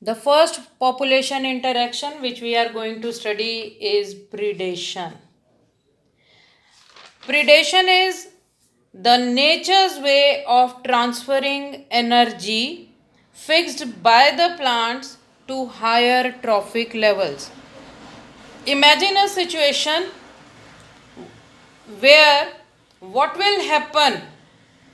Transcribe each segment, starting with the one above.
The first population interaction which we are going to study is predation. Predation is the nature's way of transferring energy fixed by the plants to higher trophic levels. Imagine a situation where what will happen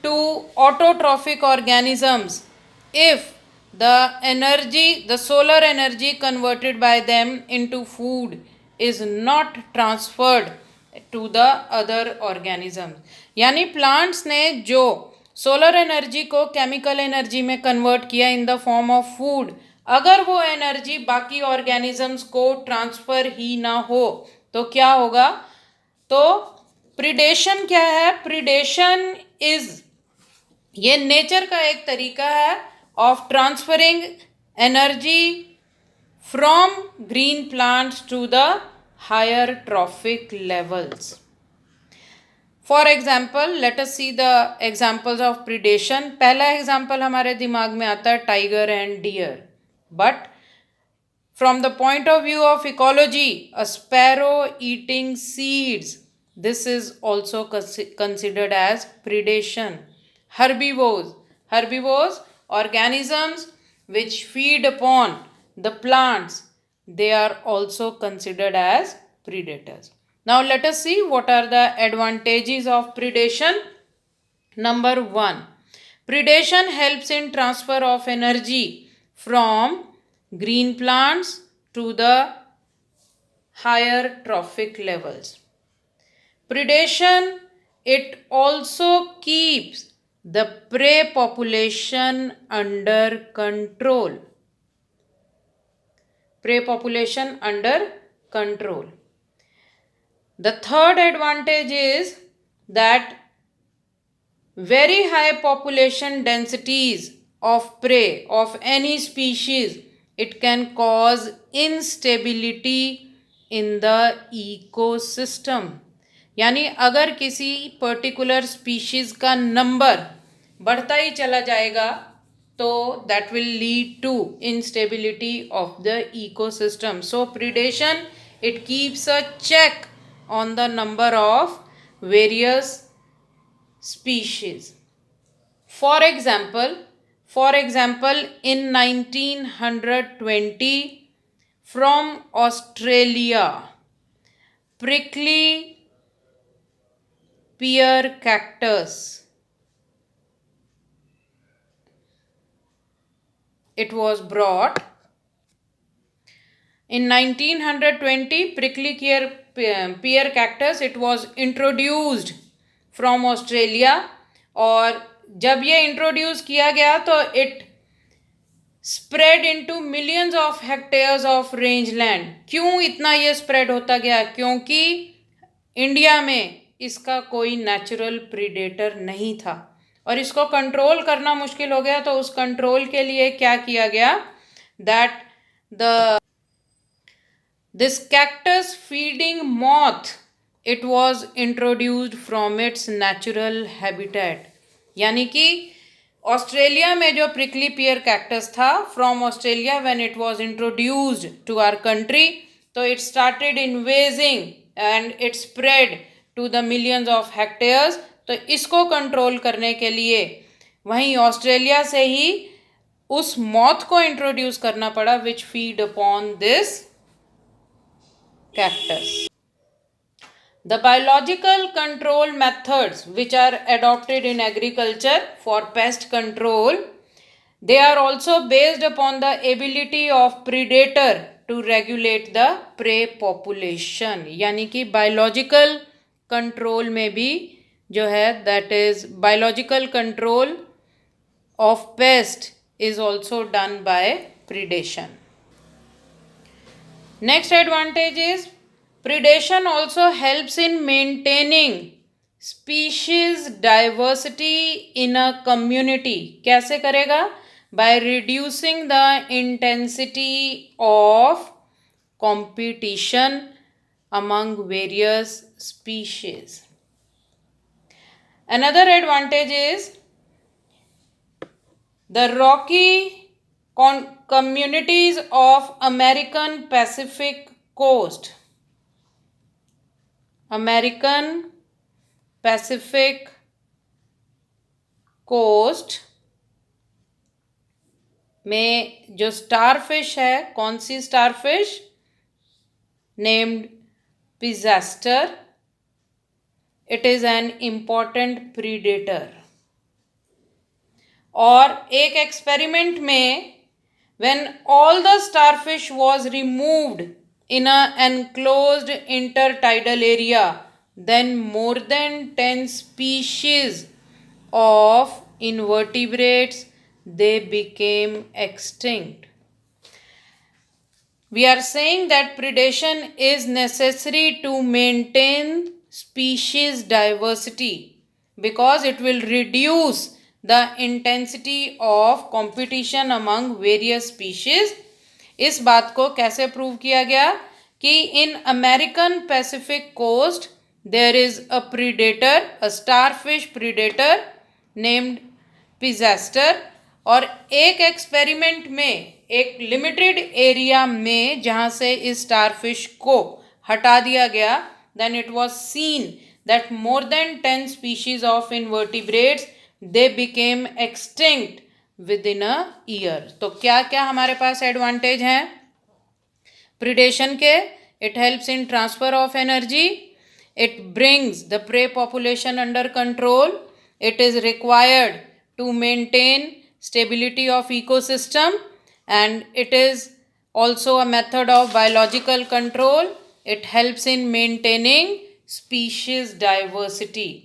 to autotrophic organisms if the solar energy converted by them into food is not transferred to the other organisms. यानी plants ने जो solar energy को chemical energy में convert किया in the form of food, अगर वो energy बाकी organisms को ट्रांसफर ही ना हो तो क्या होगा? तो प्रीडेशन क्या है? प्रीडेशन इज ये नेचर का एक तरीका है of transferring energy from green plants to the higher trophic levels. For example let us see the examples of predation. पहला एग्जाम्पल हमारे दिमाग में आता है tiger and deer. But from the point of view of ecology, a sparrow eating seeds, this is also considered as predation. Herbivores, organisms which feed upon the plants, they are also considered as predators. Now let us see what are the advantages of predation. Number 1, predation helps in transfer of energy from green plants to the higher trophic levels. Predation, it also keeps the prey population under control. Prey population under control. The third advantage is that very high population densities of prey of any species, it can cause instability in the ecosystem. यानी अगर किसी particular species का number बढ़ता ही चला जाएगा तो that will lead to instability of the ecosystem. So predation it keeps a check on the number of various species. For example, in 1920, from Australia, prickly pear cactus, it was brought. In 1920, prickly pear cactus, it was introduced from Australia. और जब ये introduce किया गया तो it spread into millions of hectares of range land. क्यों इतना ये spread होता गया? क्योंकि इंडिया में इसका कोई नेचुरल प्रीडेटर नहीं था और इसको कंट्रोल करना मुश्किल हो गया. तो उस कंट्रोल के लिए क्या किया गया? That this cactus feeding moth, it was introduced from its natural habitat. यानी कि ऑस्ट्रेलिया में जो prickly pear cactus था, from Australia when it was introduced to our country, तो it started invading and it spread to the millions of hectares. तो इसको control करने के लिए वहीं ऑस्ट्रेलिया से ही उस मॉथ को इंट्रोड्यूस करना पड़ा which feed upon this cactus. The biological control methods which are adopted in agriculture for pest control, they are also based upon the ability of predator to regulate the prey population. यानी कि biological control में भी जो है that is biological control of pest is also done by predation. Next advantage is predation also helps in maintaining species diversity in a community. कैसे करेगा? By reducing the intensity of competition among various species. Another advantage is the rocky communities of American Pacific Coast. American Pacific Coast में जो starfish है, कौन सी starfish? Named Pisaster. It is an important predator. और एक experiment में when all the starfish was removed in an enclosed intertidal area, then more than 10 species of invertebrates they became extinct. We are saying that predation is necessary to maintain species diversity because it will reduce the intensity of competition among various species. इस बात को कैसे prove किया गया कि in American Pacific coast there is a predator, a starfish predator named Pisaster. और एक experiment में एक लिमिटेड एरिया में जहाँ से इस स्टारफिश को हटा दिया गया, then it was seen that more than 10 species of invertebrates they became extinct within a year. तो क्या क्या हमारे पास एडवांटेज हैं प्रिडेशन के? It helps in transfer of energy, it brings the prey population under control, it is required to maintain stability of ecosystem, and it is also a method of biological control. It helps in maintaining species diversity.